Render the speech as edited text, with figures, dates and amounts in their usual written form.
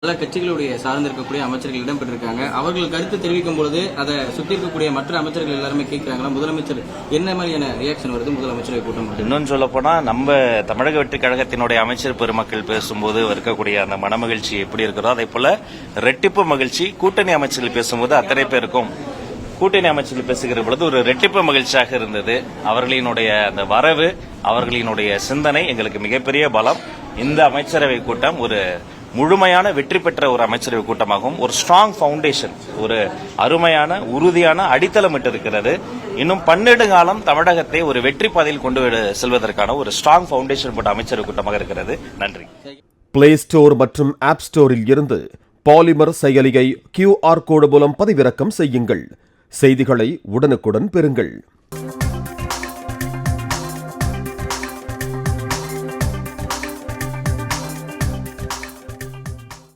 பல கட்சிகளுடைய சார்ந்திருக்கக்கூடிய அமைச்சர்கள் இடம்பெற்றிருக்காங்க. அவர்கள் கருத்து தெரிவிக்கும் பொழுது அதை சுற்றி இருக்கக்கூடிய மற்ற அமைச்சர்கள் எல்லாருமே கேட்கிறாங்களா? முதலமைச்சர் என்ன மாதிரியான ரியாக்ஷன் வருது முதலமைச்சரை கூட்டம்? இன்னொன்னு சொல்ல போனா நம்ம தமிழக வெற்றி கழகத்தினுடைய அமைச்சர் பெருமக்கள் பேசும்போது இருக்கக்கூடிய அந்த மனமகிழ்ச்சி எப்படி இருக்கிறதோ அதே போல ரெட்டிப்பு மகிழ்ச்சி கூட்டணி அமைச்சர்கள் பேசும்போது அத்தனை பேருக்கும் கூட்டணி அமைச்சர்கள் பேசுகிற பொழுது ஒரு ரெட்டிப்பு மகிழ்ச்சியாக இருந்தது. அவர்களினுடைய அந்த வரவு, அவர்களினுடைய சிந்தனை எங்களுக்கு மிகப்பெரிய பலம். இந்த அமைச்சரவை கூட்டம் ஒரு முழுமையான வெற்றி பெற்ற ஒரு அமைச்சரவை கூட்டமாகவும் ஒரு ஸ்ட்ராங் பவுண்டேஷன், ஒரு அருமையான உறுதியான அடித்தளம் இருக்கிறது. இன்னும் பன்னெடுங்காலம் தமிழகத்தை ஒரு வெற்றி பாதையில் கொண்டு செல்வதற்கான ஒரு ஸ்ட்ராங் பவுண்டேஷன் போட்ட அமைச்சரவை கூட்டமாக இருக்கிறது. நன்றி. பிளே ஸ்டோர் மற்றும் ஆப் ஸ்டோரில் இருந்து பாலிமர் செயலியை QR கோடு மூலம் பதிவிறக்கம் செய்யுங்கள். செய்திகளை உடனுக்குடன் பெறுங்கள்.